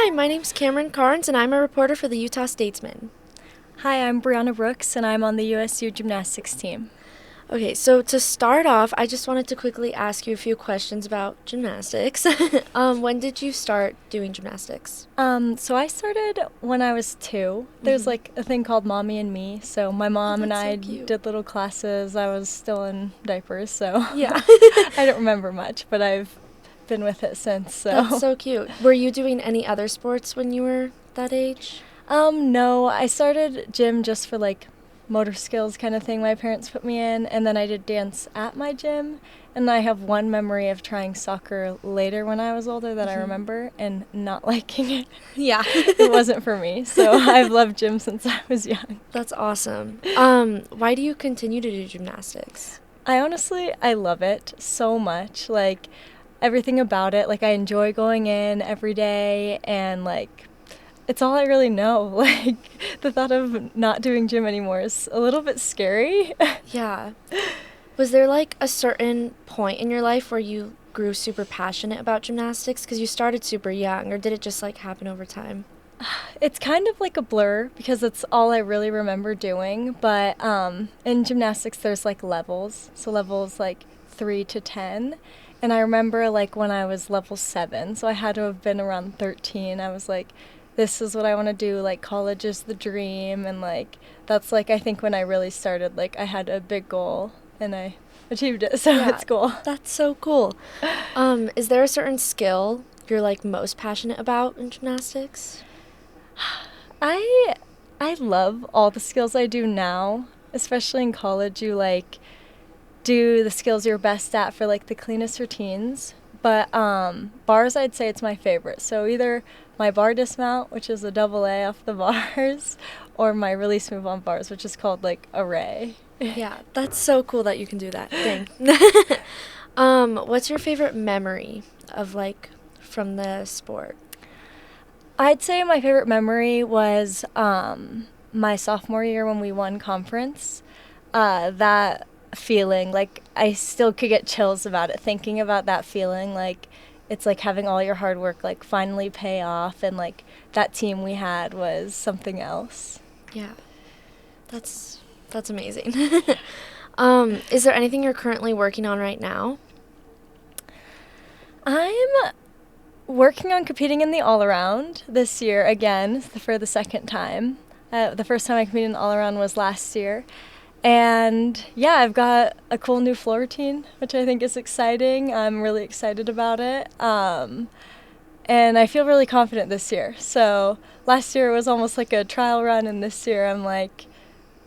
Hi, my name's Cameron Carnes, and I'm a reporter for the Utah Statesman. Hi, I'm Brianna Brooks, and I'm on the USU gymnastics team. Okay, so to start off, I just wanted to quickly ask you a few questions about gymnastics. When did you start doing gymnastics? So I started when I was 2. There's like a thing called Mommy and Me. So my Oh, mom and that's so I cute. did little classes. I was still in diapers, so Yeah, I don't remember much, but I've been with it since. that's So, so cute. Were you doing any other sports when you were that age? no, I started gym just for like motor skills kind of thing my parents put me in, and then I did dance at my gym. And I have one memory of trying soccer later when I was older that I remember and not liking it. Yeah. It wasn't for me. So I've loved gym since I was young. That's awesome. Why do you continue to do gymnastics? I love it so much. Like everything about it. Like I enjoy going in every day and like it's all I really know. Like the thought of not doing gym anymore is a little bit scary. Yeah. Was there like a certain point in your life where you grew super passionate about gymnastics because you started super young, or did it just like happen over time? It's kind of like a blur because it's all I really remember doing. But in gymnastics, there's like levels. So levels like 3 to 10. And I remember like when I was level 7, so I had to have been around 13. I was like, this is what I want to do. Like college is the dream. And like that's like I think when I really started, like I had a big goal and I achieved it. So Yeah, it's cool. that's so cool. Is there a certain skill you're like most passionate about in gymnastics? I I love all the skills I do now, especially in college. You like do the skills you're best at for like the cleanest routines. But bars, I'd say it's my favorite. So either my bar dismount, which is a double A off the bars, or my release move on bars, which is called like array. Yeah, that's so cool that you can do that. Dang. What's your favorite memory of like from the sport? I'd say my favorite memory was my sophomore year when we won conference. That feeling, like, I still could get chills about it, thinking about that feeling. Like, it's like having all your hard work, like, finally pay off. And, like, that team we had was something else. Yeah, that's amazing. Is there anything you're currently working on right now? I'm working on competing in the all around this year again for the second time. The first time I competed in all around was last year. And yeah, I've got a cool new floor routine, which I think is exciting. I'm really excited about it. And I feel really confident this year. So last year was almost like a trial run, and this year I'm like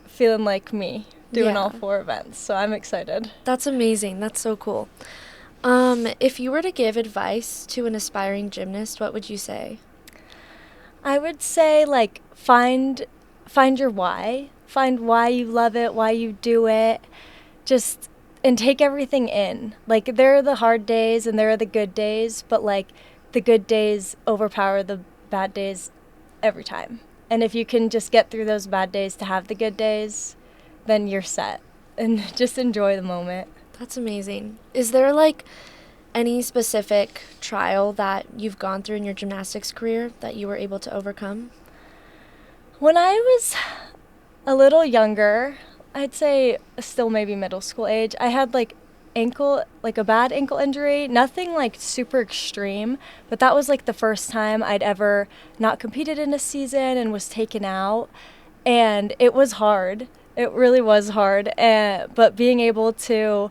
feeling like me doing all Yeah, 4 events. So I'm excited. that's amazing. That's so cool. If you were to give advice to an aspiring gymnast, what would you say? I would say like find your why. Find why you love it, why you do it. Just and take everything in. Like there are the hard days and there are the good days, but like the good days overpower the bad days every time. And if you can just get through those bad days to have the good days, then you're set. And just enjoy the moment. That's amazing. Is there like any specific trial that you've gone through in your gymnastics career that you were able to overcome? When I was a little younger, I'd say still maybe middle school age, I had like a bad ankle injury, nothing like super extreme, but that was like the first time I'd ever not competed in a season and was taken out. And it was hard. It really was hard. But being able to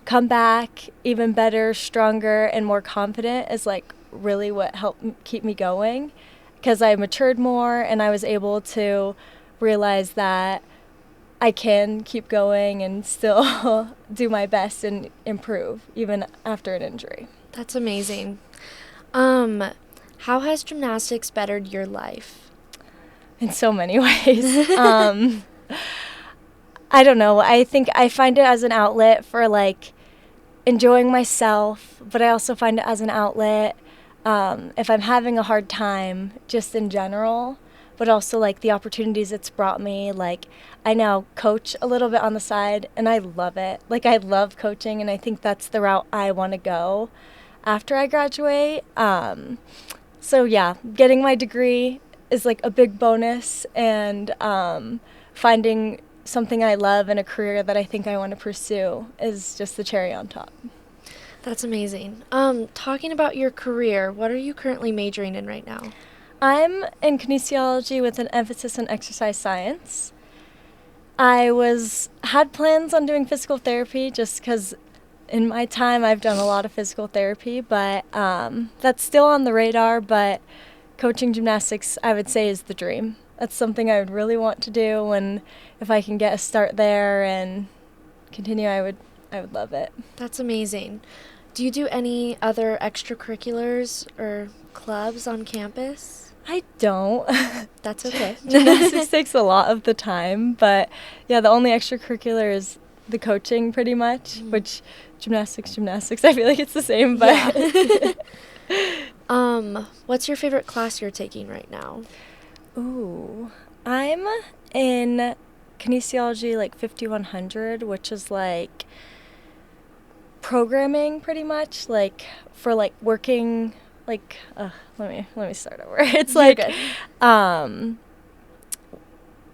come back even better, stronger, and more confident is like really what helped keep me going because I matured more and I was able to realize that I can keep going and still do my best and improve even after an injury. That's amazing. Um, how has gymnastics bettered your life? In so many ways. I don't know. I think I find it as an outlet for like enjoying myself, but I also find it as an outlet if I'm having a hard time, just in general, but also like the opportunities it's brought me. Like I now coach a little bit on the side, and I love it. Like I love coaching, and I think that's the route I want to go after I graduate. So yeah, getting my degree is like a big bonus, and finding something I love and a career that I think I want to pursue is just the cherry on top. That's amazing. Talking about your career, what are you currently majoring in right now? I'm in kinesiology with an emphasis on exercise science. I had plans on doing physical therapy just because in my time I've done a lot of physical therapy, but that's still on the radar. But coaching gymnastics, I would say, is the dream. That's something I would really want to do, and if I can get a start there and continue, I would love it. That's amazing. Do you do any other extracurriculars or clubs on campus? I don't. That's okay. Gymnastics takes a lot of the time, but yeah, the only extracurricular is the coaching pretty much, which gymnastics, I feel like it's the same, but What's your favorite class you're taking right now? ooh, I'm in kinesiology like 5100, which is like programming pretty much, like for like working like let me start over. It's You're like good.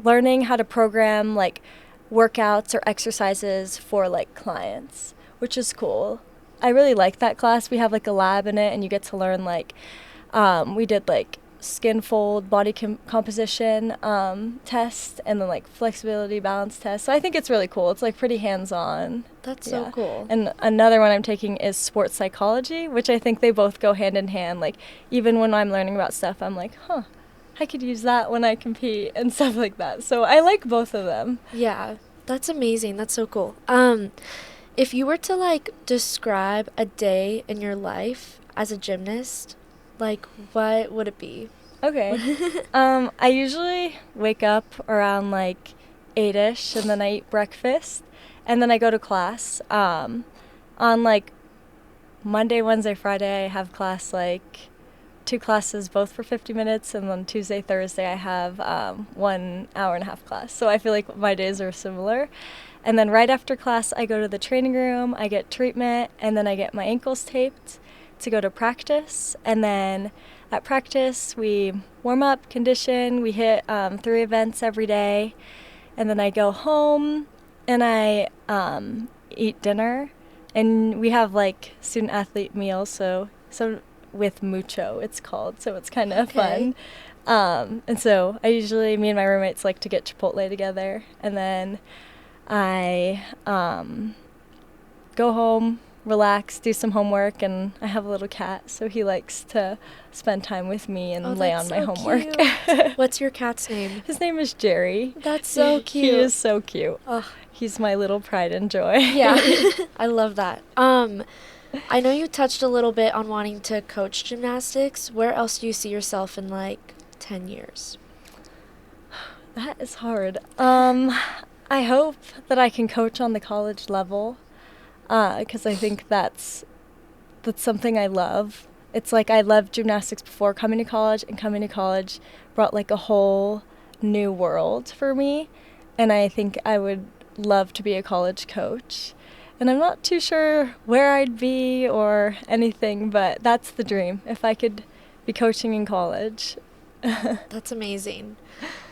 learning how to program like workouts or exercises for like clients, which is cool. I really like that class. We have like a lab in it, and you get to learn like we did like skin fold, body composition test, and then like flexibility balance test. So I think it's really cool. It's like pretty hands-on. That's so cool. And another one I'm taking is sports psychology, which I think they both go hand in hand. Like even when I'm learning about stuff, I'm like, I could use that when I compete and stuff like that. So I like both of them. Yeah, that's amazing. That's so cool. If you were to like describe a day in your life as a gymnast, like what would it be? Okay. I usually wake up around like 8ish, and then I eat breakfast, and then I go to class. On like Monday, Wednesday, Friday, I have class like 2 classes, both for 50 minutes, and then Tuesday, Thursday, I have 1 hour and a half class. So I feel like my days are similar. And then right after class, I go to the training room, I get treatment, and then I get my ankles taped to go to practice. And then at practice, we warm up, condition, we hit 3 events every day. And then I go home and I eat dinner. And we have like student athlete meals, so with mucho, it's called, so it's kind of fun. And so me and my roommates like to get Chipotle together, and then I go home, relax, do some homework, and I have a little cat, so he likes to spend time with me and lay on my homework. What's your cat's name? His name is Jerry. That's so cute. He is so cute. Oh. He's my little pride and joy. Yeah, I love that. I know you touched a little bit on wanting to coach gymnastics. Where else do you see yourself in like 10 years? That is hard. I hope that I can coach on the college level, because I think that's something I love. It's like I loved gymnastics before coming to college, and coming to college brought like a whole new world for me, and I think I would love to be a college coach. And I'm not too sure where I'd be or anything, but that's the dream, if I could be coaching in college. That's amazing.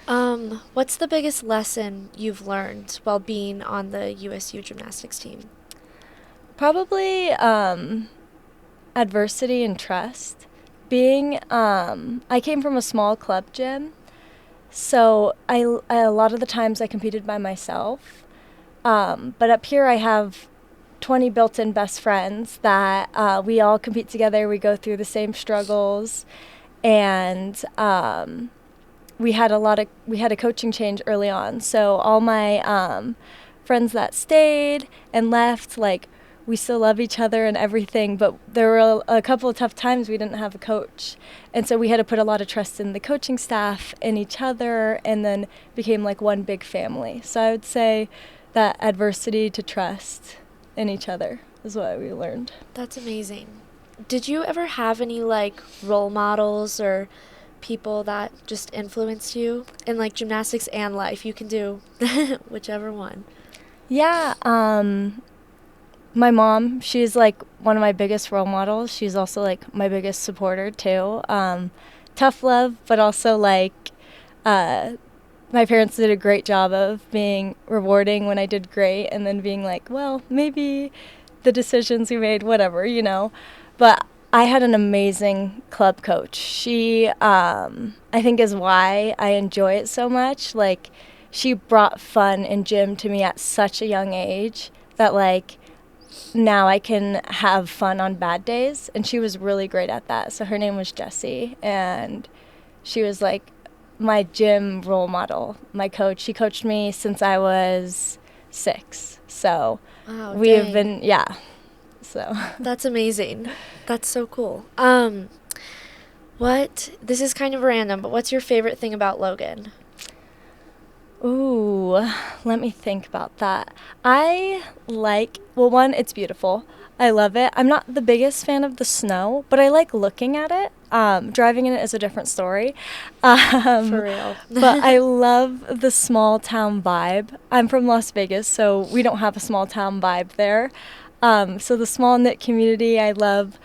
What's the biggest lesson you've learned while being on the USU gymnastics team? Probably adversity and trust. I came from a small club gym, so a lot of the times I competed by myself. But up here I have 20 built-in best friends that we all compete together. We go through the same struggles, and we had a coaching change early on. So all my friends that stayed and left, like, we still love each other and everything, but there were a couple of tough times we didn't have a coach. And so we had to put a lot of trust in the coaching staff and each other, and then became like one big family. So I would say that adversity to trust in each other is what we learned. That's amazing. Did you ever have any like role models or people that just influenced you in like gymnastics and life? You can do whichever one. Yeah, my mom, she's like one of my biggest role models. She's also like my biggest supporter too. Tough love, but also like uh, my parents did a great job of being rewarding when I did great, and then being like, well, maybe the decisions we made, whatever, you know. But I had an amazing club coach. She, I think, is why I enjoy it so much. Like, she brought fun in gym to me at such a young age that, like, now I can have fun on bad days. And she was really great at that. So her name was Jessie. And she was, like, my gym role model, my coach. She coached me since I was 6. So Wow, we have dang. been, yeah. So That's amazing. That's so cool. This is kind of random, but what's your favorite thing about Logan? ooh, let me think about that. I like, well, one, it's beautiful. I love it. I'm not the biggest fan of the snow, but I like looking at it. Driving in it is a different story. For real. But I love the small town vibe. I'm from Las Vegas, so we don't have a small town vibe there. So the small knit community, I love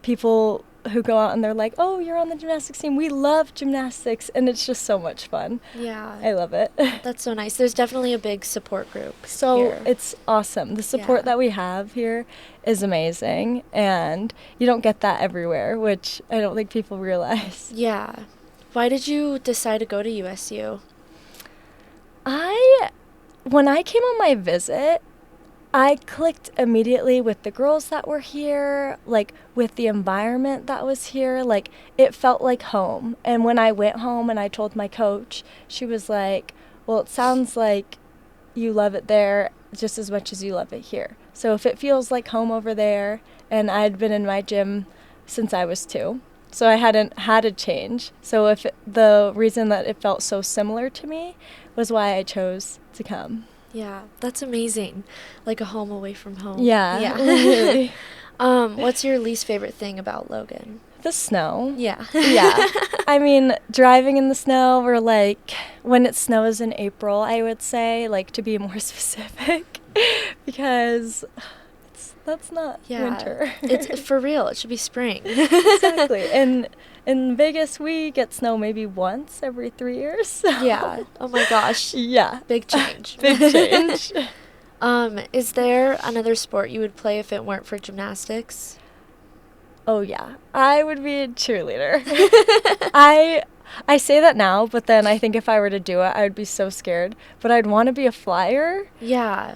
people who go out and they're like, oh, you're on the gymnastics team. We love gymnastics, and it's just so much fun. Yeah. I love it. That's so nice. There's definitely a big support group So here. it's awesome. The support Yeah. that we have here is amazing, and you don't get that everywhere, which I don't think people realize. Yeah. Why did you decide to go to USU? When I came on my visit, I clicked immediately with the girls that were here, like with the environment that was here. Like, it felt like home. And when I went home and I told my coach, she was like, well, it sounds like you love it there just as much as you love it here. So if it feels like home over there, and I'd been in my gym since I was 2, so I hadn't had a change. So the reason that it felt so similar to me was why I chose to come. Yeah, that's amazing. Like a home away from home. Yeah, Yeah. really. What's your least favorite thing about Logan? The snow. Yeah. Yeah. I mean, driving in the snow, or like when it snows in April, I would say, like, to be more specific, because that's not Yeah. winter. It's for real. It should be spring. Exactly. And in Vegas, we get snow maybe once every 3 years. So. Yeah. Oh my gosh. Yeah. Big change. Big change. Is there another sport you would play if it weren't for gymnastics? Oh yeah, I would be a cheerleader. I say that now, but then I think if I were to do it, I would be so scared. But I'd want to be a flyer, Yeah.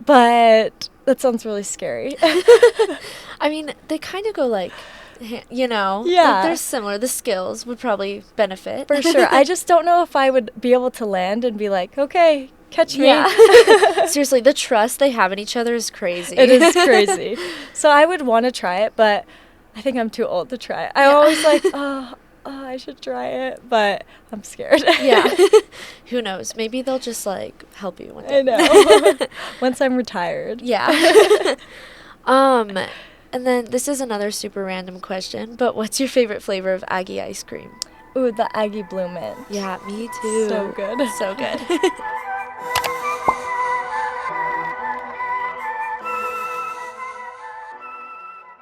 but that sounds really scary. I mean, they kind of go like, you know, Yeah. like they're similar. The skills would probably benefit. For sure. I just don't know if I would be able to land and be like, okay, catch me. Yeah. Seriously, the trust they have in each other is crazy. It is crazy. So I would want to try it, but I think I'm too old to try it. I'm always like, oh, I should try it, but I'm scared. Yeah. Who knows? Maybe they'll just like help you one day. I know. Once I'm retired. Yeah. And then this is another super random question, but what's your favorite flavor of Aggie ice cream? Ooh, the Aggie Blue Mint. Yeah, me too. So good. So good.